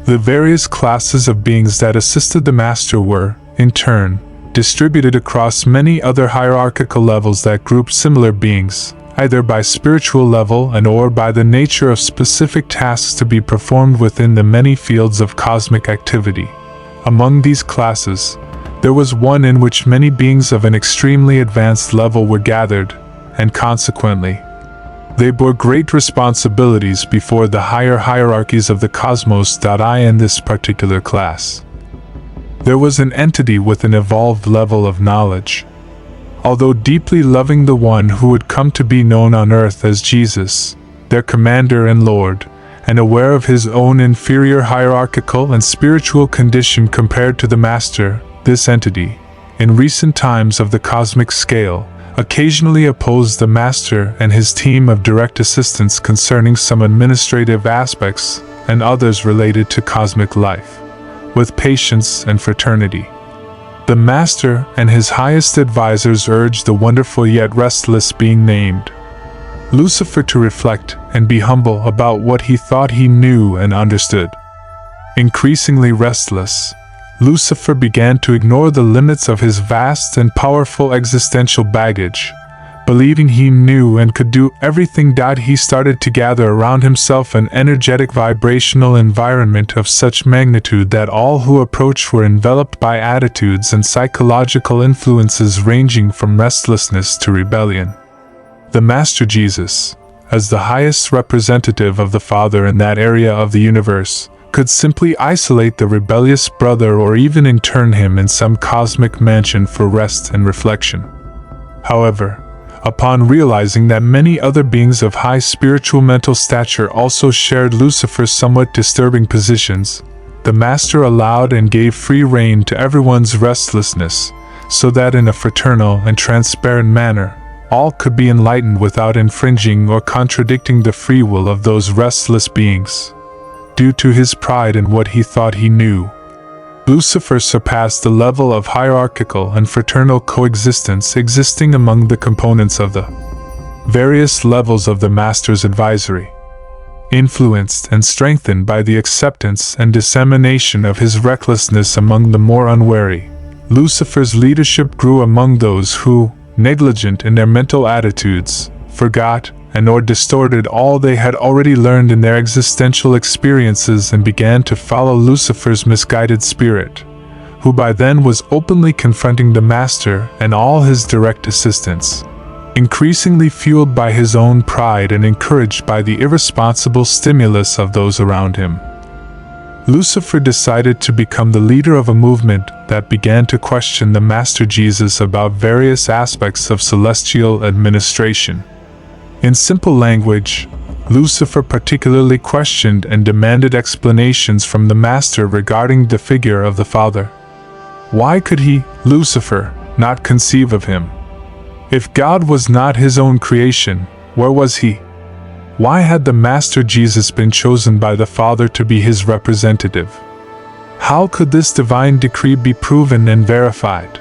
The various classes of beings that assisted the Master were, in turn, distributed across many other hierarchical levels that grouped similar beings, either by spiritual level and or by the nature of specific tasks to be performed within the many fields of cosmic activity. Among these classes, there was one in which many beings of an extremely advanced level were gathered, and consequently, they bore great responsibilities before the higher hierarchies of the cosmos. In this particular class, there was an entity with an evolved level of knowledge. Although deeply loving the one who would come to be known on earth as Jesus, their commander and Lord, and aware of his own inferior hierarchical and spiritual condition compared to the Master, this entity, in recent times of the cosmic scale, occasionally opposed the Master and his team of direct assistants concerning some administrative aspects and others related to cosmic life, with patience and fraternity. The Master and his highest advisors urged the wonderful yet restless being named Lucifer to reflect and be humble about what he thought he knew and understood. Increasingly restless, Lucifer began to ignore the limits of his vast and powerful existential baggage. Believing he knew and could do everything, he started to gather around himself an energetic vibrational environment of such magnitude that all who approached were enveloped by attitudes and psychological influences ranging from restlessness to rebellion. The Master Jesus, as the highest representative of the Father in that area of the universe, could simply isolate the rebellious brother or even intern him in some cosmic mansion for rest and reflection. However, upon realizing that many other beings of high spiritual mental stature also shared Lucifer's somewhat disturbing positions, the Master allowed and gave free rein to everyone's restlessness, so that in a fraternal and transparent manner, all could be enlightened without infringing or contradicting the free will of those restless beings. Due to his pride in what he thought he knew, Lucifer surpassed the level of hierarchical and fraternal coexistence existing among the components of the various levels of the Master's advisory. Influenced and strengthened by the acceptance and dissemination of his recklessness among the more unwary, Lucifer's leadership grew among those who, negligent in their mental attitudes, forgot and or distorted all they had already learned in their existential experiences and began to follow Lucifer's misguided spirit, who by then was openly confronting the Master and all his direct assistants. Increasingly fueled by his own pride and encouraged by the irresponsible stimulus of those around him, Lucifer decided to become the leader of a movement that began to question the Master Jesus about various aspects of celestial administration. In simple language, Lucifer particularly questioned and demanded explanations from the Master regarding the figure of the Father. Why could he, Lucifer, not conceive of him? If God was not his own creation, where was he? Why had the Master Jesus been chosen by the Father to be his representative? How could this divine decree be proven and verified?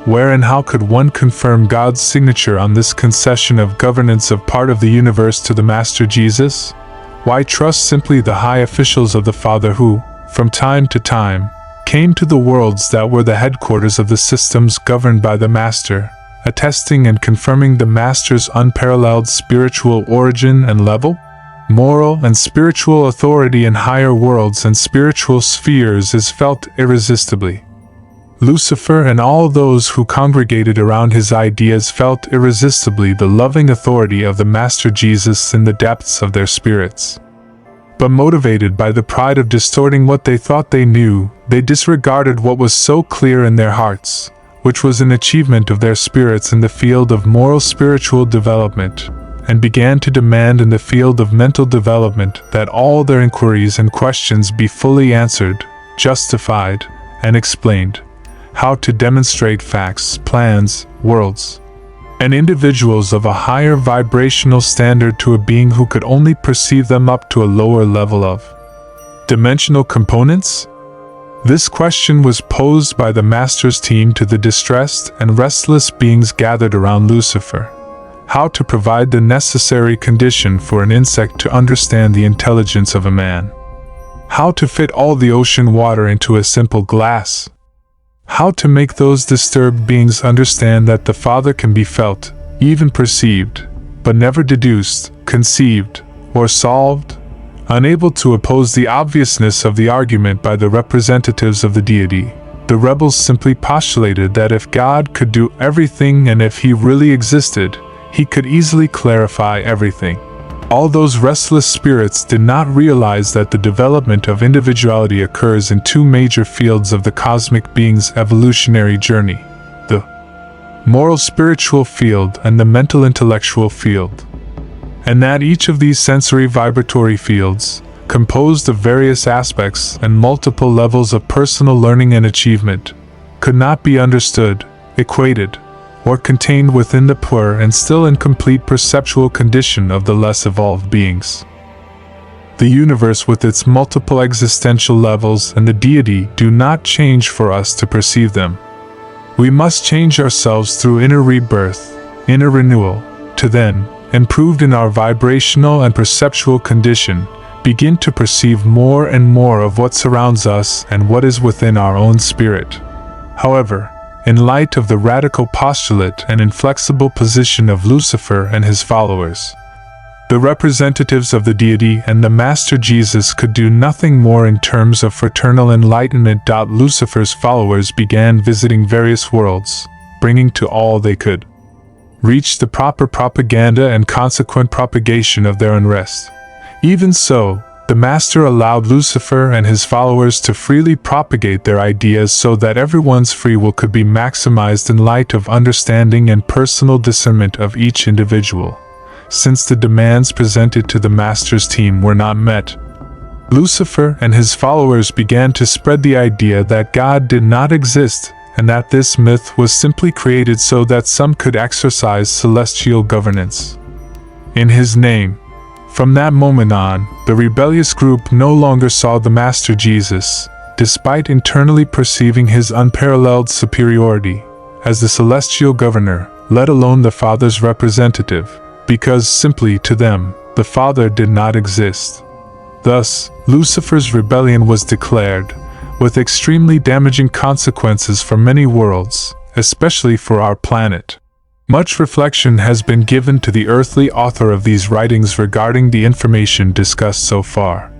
Where and how could one confirm God's signature on this concession of governance of part of the universe to the Master Jesus? Why trust simply the high officials of the Father who, from time to time, came to the worlds that were the headquarters of the systems governed by the Master, attesting and confirming the Master's unparalleled spiritual origin and level? Moral and spiritual authority in higher worlds and spiritual spheres is felt irresistibly. Lucifer and all those who congregated around his ideas felt irresistibly the loving authority of the Master Jesus in the depths of their spirits. But motivated by the pride of distorting what they thought they knew, they disregarded what was so clear in their hearts, which was an achievement of their spirits in the field of moral spiritual development, and began to demand in the field of mental development that all their inquiries and questions be fully answered, justified, and explained. How to demonstrate facts, plans, worlds, and individuals of a higher vibrational standard to a being who could only perceive them up to a lower level of dimensional components? This question was posed by the Master's team to the distressed and restless beings gathered around Lucifer. how to provide the necessary condition for an insect to understand the intelligence of a man, how to fit all the ocean water into a simple glass, how to make those disturbed beings understand that the Father can be felt, even perceived, but never deduced, conceived, or solved, unable to oppose the obviousness of the argument by the representatives of the deity. The rebels simply postulated that if God could do everything and if he really existed, he could easily clarify everything. All those restless spirits did not realize that the development of individuality occurs in two major fields of the cosmic being's evolutionary journey: the moral spiritual field and the mental intellectual field. And that each of these sensory vibratory fields, composed of various aspects and multiple levels of personal learning and achievement, could not be understood, equated, or contained within the poor and still incomplete perceptual condition of the less evolved beings. The universe with its multiple existential levels and the deity do not change for us to perceive them. We must change ourselves through inner rebirth, inner renewal, to then, improved in our vibrational and perceptual condition, begin to perceive more and more of what surrounds us and what is within our own spirit. However, in light of the radical postulate and inflexible position of Lucifer and his followers, the representatives of the deity and the Master Jesus could do nothing more in terms of fraternal enlightenment. Lucifer's followers began visiting various worlds, bringing to all they could reach the proper propaganda and consequent propagation of their unrest. Even so, the Master allowed Lucifer and his followers to freely propagate their ideas so that everyone's free will could be maximized in light of understanding and personal discernment of each individual. Since the demands presented to the Master's team were not met, Lucifer and his followers began to spread the idea that God did not exist and that this myth was simply created so that some could exercise celestial governance in his name. From that moment on, the rebellious group no longer saw the Master Jesus, despite internally perceiving his unparalleled superiority, as the celestial governor, let alone the Father's representative, because simply to them, the Father did not exist. Thus, Lucifer's rebellion was declared, with extremely damaging consequences for many worlds, especially for our planet. Much reflection has been given to the earthly author of these writings regarding the information discussed so far.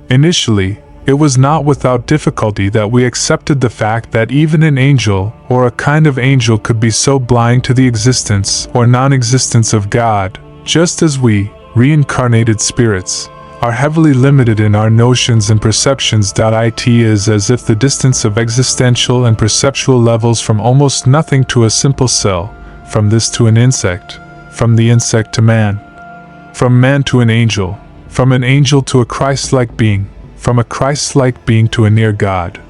Initially, it was not without difficulty that we accepted the fact that even an angel, or a kind of angel, could be so blind to the existence or non-existence of God, just as we, reincarnated spirits, are heavily limited in our notions and perceptions. It is as if the distance of existential and perceptual levels from almost nothing to a simple cell, from this to an insect, from the insect to man, from man to an angel to a Christ-like being, from a Christ-like being to a near God,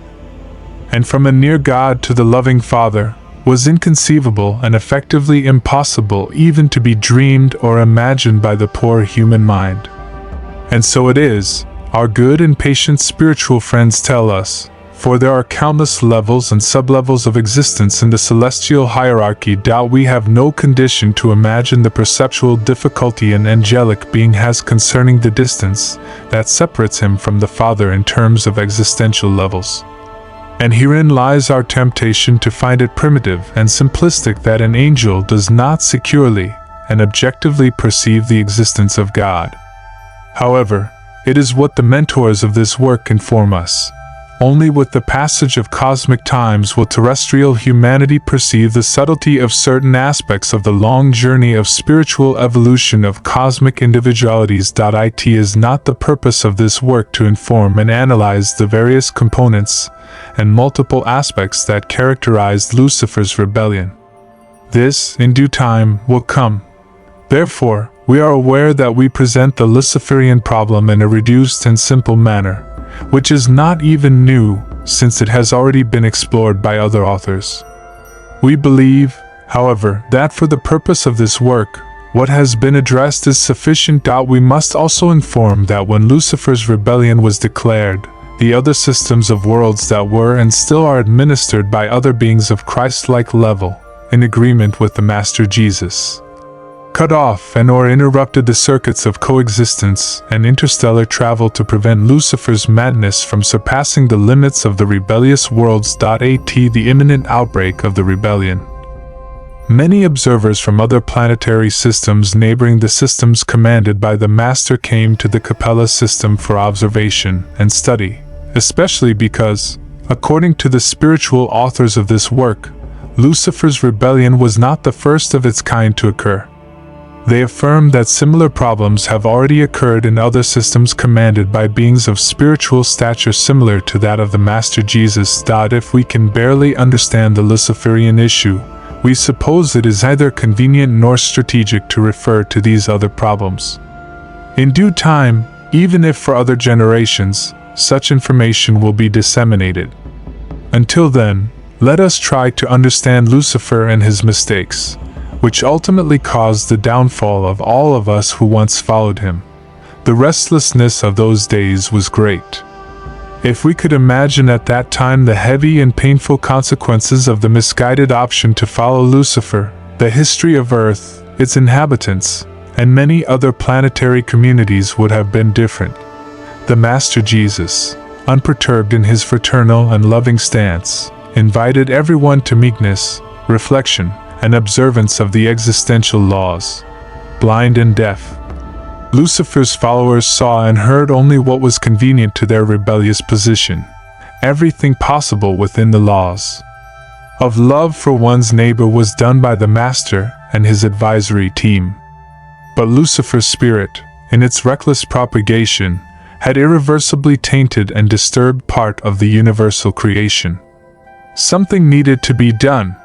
and from a near God to the loving Father, was inconceivable and effectively impossible even to be dreamed or imagined by the poor human mind. And so it is, our good and patient spiritual friends tell us, for there are countless levels and sublevels of existence in the celestial hierarchy. We have no condition to imagine the perceptual difficulty an angelic being has concerning the distance that separates him from the Father in terms of existential levels. And herein lies our temptation to find it primitive and simplistic that an angel does not securely and objectively perceive the existence of God. However, it is what the mentors of this work inform us. Only with the passage of cosmic times will terrestrial humanity perceive the subtlety of certain aspects of the long journey of spiritual evolution of cosmic individualities. It is not the purpose of this work to inform and analyze the various components and multiple aspects that characterized Lucifer's rebellion. This, in due time, will come. Therefore, we are aware that we present the Luciferian problem in a reduced and simple manner, which is not even new, since it has already been explored by other authors. We believe, however, that for the purpose of this work, what has been addressed is sufficient. We must also inform that when Lucifer's rebellion was declared, the other systems of worlds that were and still are administered by other beings of Christ-like level, in agreement with the Master Jesus, cut off and/or interrupted the circuits of coexistence and interstellar travel to prevent Lucifer's madness from surpassing the limits of the rebellious worlds. At the imminent outbreak of the rebellion, many observers from other planetary systems neighboring the systems commanded by the Master came to the Capella system for observation and study, especially because, according to the spiritual authors of this work, Lucifer's rebellion was not the first of its kind to occur. They affirm that similar problems have already occurred in other systems commanded by beings of spiritual stature similar to that of the Master Jesus. If we can barely understand the Luciferian issue, we suppose it is neither convenient nor strategic to refer to these other problems. In due time, even if for other generations, such information will be disseminated. Until then, let us try to understand Lucifer and his mistakes, which ultimately caused the downfall of all of us who once followed him. The restlessness of those days was great. If we could imagine at that time the heavy and painful consequences of the misguided option to follow Lucifer, the history of Earth, its inhabitants, and many other planetary communities would have been different. The Master Jesus, unperturbed in his fraternal and loving stance, invited everyone to meekness, reflection, and observance of the existential laws. Blind and deaf, Lucifer's followers saw and heard only what was convenient to their rebellious position, everything possible within the laws of love for one's neighbor was done by the Master and his advisory team. But Lucifer's spirit, in its reckless propagation, had irreversibly tainted and disturbed part of the universal creation. Something needed to be done,